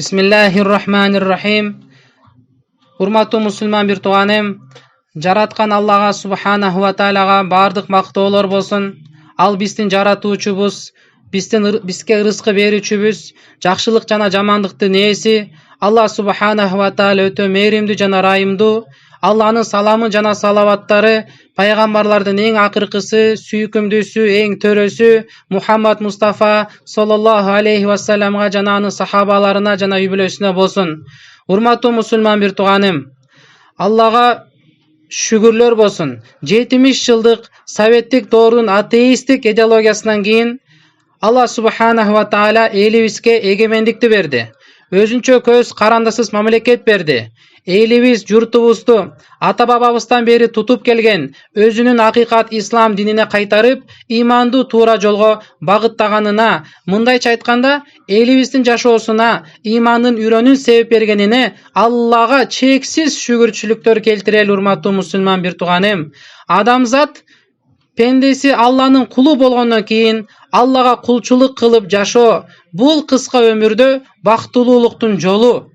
Бисмиллахир-рахманир-рахим. Урматтуу мусулман бир тууганым, жараткан Аллага субханаху ва таалага бардык мактоолор болсун. Ал биздин жаратуучубуз, бизге ырыскы берүүчүбүз, жакшылык жана жамандыктын ээси. Алла субханаху ва таала өтө мээримдүү жана ырайымдуу. Алланын саламы жана салаваттары пайгамбарлардын эң акыркысы, сүйкүмдүүсү, эң төрөсү Мухаммад Мустафа саллаллаху алейхи ва салламга жана анын сахабаларына жана үй бүлөсүнө болсун. Урматтуу мусулман бир тууганым, Аллага шүгүрлөр болсун. 70 жылдык советтик доордун атеисттик идеологиясынан кийин Алла субханаху ва таала элибизге эгемендикти берди. Өзүнчө көз карандысыз мамлекет берди. Элибиз журтубузду ата бабабыздан бери тутуп келген өзүнүн акыйкат ислам динине кайтарып, имандуу туура жолго багыттаганына, мындайча айтканда, элибиздин жашоосуна имандын үйрөнүүн себеп бергенине Аллага чексиз шүгүрчүлүктөр келтирели. Урматтуу мусулман бир тууганым, адамзат пендеси Алланын кулу болгондон кийин Аллага кулчулук кылып жашоо бул кыска өмүрдө бактылуулуктун жолу.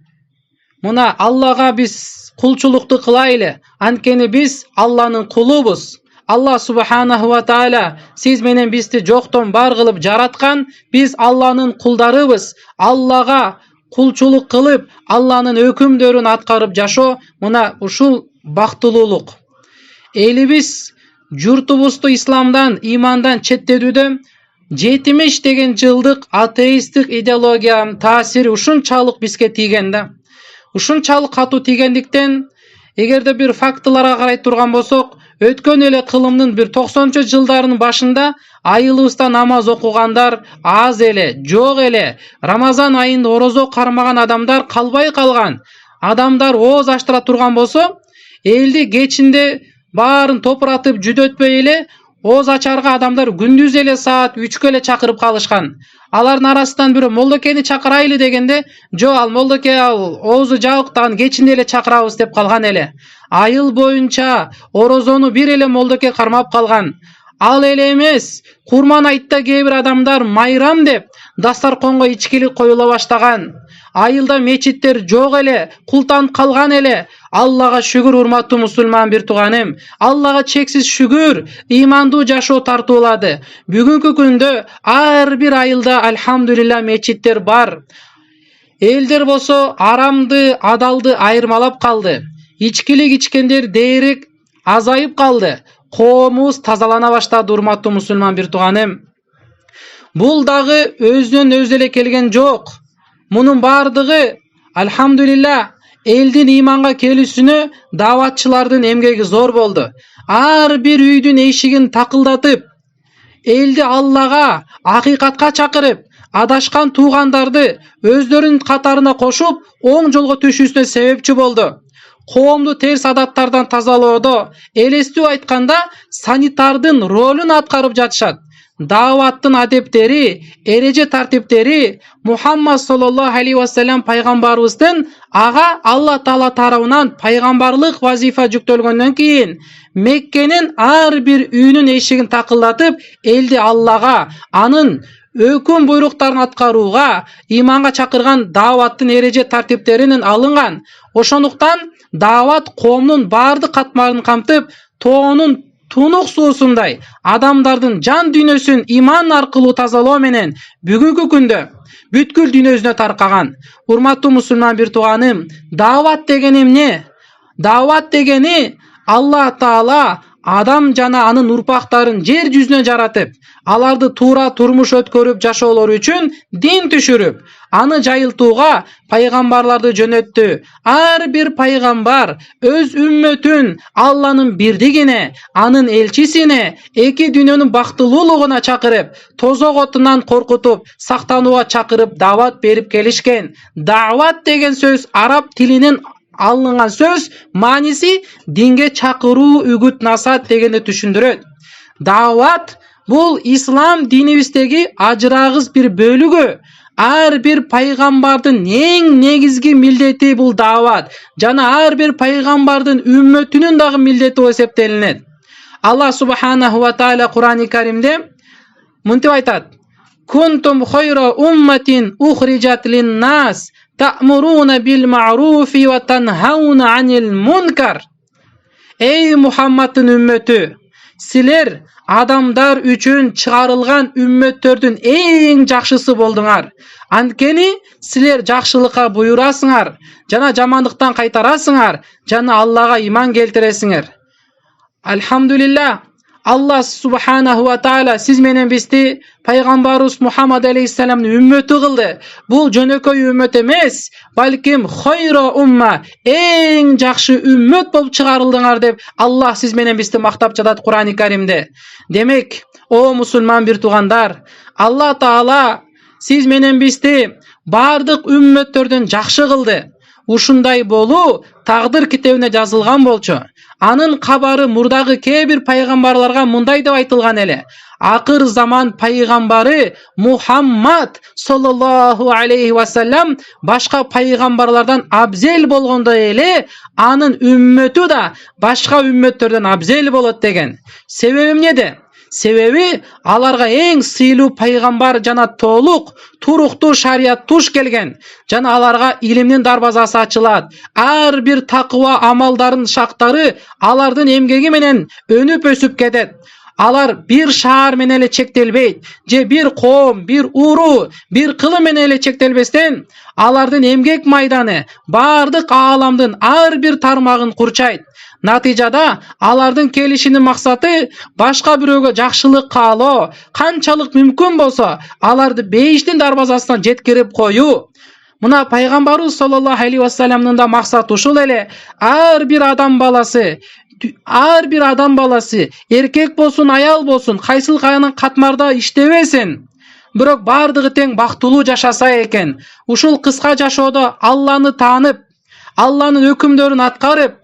Мына Аллага биз кулчулукту кылайлы, анткени биз Алланын кулубуз. Алла субханаху ва таала сиз менен бизди жоктон бар кылып жараткан, биз Алланын кулдарыбыз. Аллага кулчулук кылып, Алланын өкүмдөрүн аткарып жашоо мына ушул бактылуулук. Элибиз журтубузду исламдан, имандан четтетүүдө 70 деген жылдык атеисттик идеологиянын таасири ушунчалык бизге тийген да. Ушунчалык катуу тийгендиктен, эгерде бир фактыларга карай турган болсок, өткөн эле кылымдын бир 90 жылдарынын башында айылыбызда намаз окугандар аз эле, жок эле. Рамазан айында орозо кармаган адамдар калбай калган. Адамдар ооз аштыра турган болсо, элди кечинде баарын топуратып жүдөтпөй эле ооз ачарга адамдар күндүз эле саат 3кө эле чакырып калышкан. Алардын арасынан бирөө молдокени чакырайлы дегенде, жок, ал молдоке оозу жабык дагы кечинде эле чакырабыз деп калган эле. Айыл боюнча орозону бир эле молдоке кармап калган. Ал эле эмес, Курман айтта кээ бир адамдар майрам деп дастарконго ичкилик коюла баштаган. Айылда мечиттер жок эле, култанып калган эле. Аллага шүгүр, урматтуу мусулман бир тууганым. Аллага чексиз шүгүр, имандуу жашоо тартуулады. Бүгүнкү күндө ар бир айылда альхамдулилла мечиттер бар. Элдер болсо арамды, адалды айырмалап калды. Ичкилик ичкендер дээрек азайып калды. Коомубуз тазалана баштады, урматтуу мусулман бир тууганым. Бул дагы өзүнөн өзү эле келген жок. Мунун бардыгы альхамдулилла элдин иманга келүүсүнө дааватчылардын эмгеги зор болду. Ар бир үйдүн эшигин такылдатып, элди Аллага, акыйкатка чакырып, адашкан туугандарды өздөрүнүн катарына кошуп, оң жолго түшүүсүнө себепчи болду. Коомду терс адаттардан тазалоодо, элестүү айтканда, санитардын ролун аткарып жатышат. Дааваттын адептери, эреже тартиптери Мухаммад саллаллаху алейхи ва саллям пайгамбарыбыздын ага Алла таала тарабынан пайгамбарлык вазифа жүктөлгөндөн кийин Меккенин ар бир үйүнүн эшигин такылдатып, элди Аллага, анын өкүм буйруктарын аткарууга, иманга чакырган дааваттын эреже тартиптеринен алынган. Ошондуктан даават коомдун бардык катмарын камтып, тоонун тунук суусундай адамдардын жан дүйнөсүн иман аркылуу тазалоо менен бүгүнкү күндө бүткүл дүйнө жүзүнө таркаган. Урматтуу мусулман бир тууганым, даават дегени эмне? Даават дегени Алла таала адам жана анын урпактарын жер жүзүнө жаратып, аларды туура турмуш өткөрүп жашоолору үчүн дин түшүрүп, аны жайылтууга пайгамбарларды жөнөттү. Ар бир пайгамбар өз үммөтүн Алланын бирдигине, анын элчисине, эки дүйнөнүн бактылуулугуна чакырып, тозок отунан коркутуп, сактанууга чакырып даават берип келишкен. Даават деген сөз араб тилинен алынган сөз, мааниси динге чакыруу, үгүт насаат дегенди түшүндүрөт. Даават бул ислам динибиздеги ажырагыс бир бөлүгү. Ар бир пайгамбардын эң негизги милдети бул даават. Жана ар бир пайгамбардын үммөтүнүн дагы милдети болуп эсептелинет. Алла субханаху ва таала Кур'ани Каримде мынтип айтат: Kuntum khayra ummatin ukhrijat lin-nas ta'muruna bil ma'rufi wa tanhauna 'anil munkar. Ey Muhammad'ın ümmeti, sizler adamlar üçün çıkarılgan ümmetlerden en жақшысы болдуңар. Анткени силер жақшылыкка буйрасыңар, жана жамандыктан кайтарасыңар, жана Аллага иман келтиресиңер. Alhamdulillah, Allah subhanahu wa ta'ala siz menen bizdi Peygamberimiz Muhammed aleyhisselam'ın ümmeti kıldı. Bu jönököy ümmet emes, balkim hayra umma, en жақшы ümmet bolup çıkarıldыңар dep Allah siz menen bizdi maktap жатат Kur'an-ı Kerim'de. Demek, o musulman bir tuğandar, Allah Taala siz menen bizdi bardык ümmetlerden жақшы kıldı. Ушундай болуу тагдыр китебине жазылган болчу. Анын кабары мурдагы кээ бир пайгамбарларга мындай деп айтылган эле. Акыр заман пайгамбары Мухаммад саллаллаху алейхи ва саллям башка пайгамбарлардан абзел болгондой эле анын үммөтү да башка үммөттөрдөн абзел болот деген. Себеби эмнеде? Себеби аларга эң сыйлуу пайгамбар жана толук туруктуу шарият туш келген. Жана аларга илимдин дарбазасы ачылат. Ар бир такыва амалдарын шактары алардын эмгеги менен өнүп өсүп кетет. Алар бир шаар менен эле чектелбейт, же бир коом, бир уруу, бир кылым менен эле чектелбестен, алардын эмгек майданы бардык ааламдын ар бир тармагын курчайт. Натыйжада алардын келишинин максаты башка бирөөгө жакшылык каалоо, канчалык мүмкүн болсо аларды бейиштин дарбазасынан жеткирип коюу. Мына пайгамбарыбыз саллаллаху алейхи ва салламдын да максаты ушул эле. Ар бир адам баласы, эркек болсун, аял болсун, кайсыл кайнын катмарда иштебесин, бирок бардыгы тең бактылуу жашаса экен. Ушул кыска жашоодо Алланы таанып, Алланын өкүмдөрүн аткарып,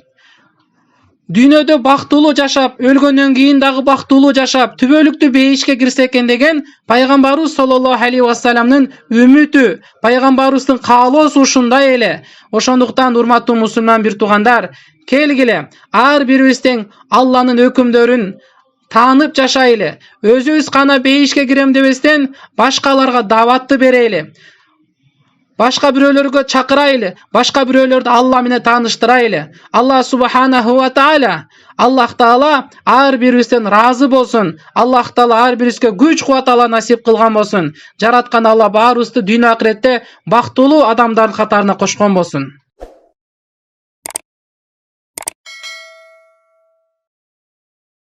дүйнөдө бактылуу жашап, өлгөндөн кийин дагы бактылуу жашап, түбөлүктүү бейишке кирсе экен деген пайгамбарыбыз саллаллаху алейхи ва салламдын үмүтү, пайгамбарыбыздын каалоосу ушундай эле. Ошондуктан урматтуу мусулман бир туугандар, келгиле ар бирибиз тең Алланын өкүмдөрүн таанып жашайлы. Өзүбүз гана бейишке кирем дебестен башкаларга даватты берели. Башка бирөөлөргө чакырайлы, башка бирөөлөрдү Алла менен тааныштырайлы. Алла субханаху ва таала, Аллах Таала ар бирибизден разы болсун. Аллах Таала ар бирибизге күч кубат ала насип кылган болсун. Жараткан Алла баарыбызды дүйнө акыретте бактылуу адамдардын катарына кошкон болсун.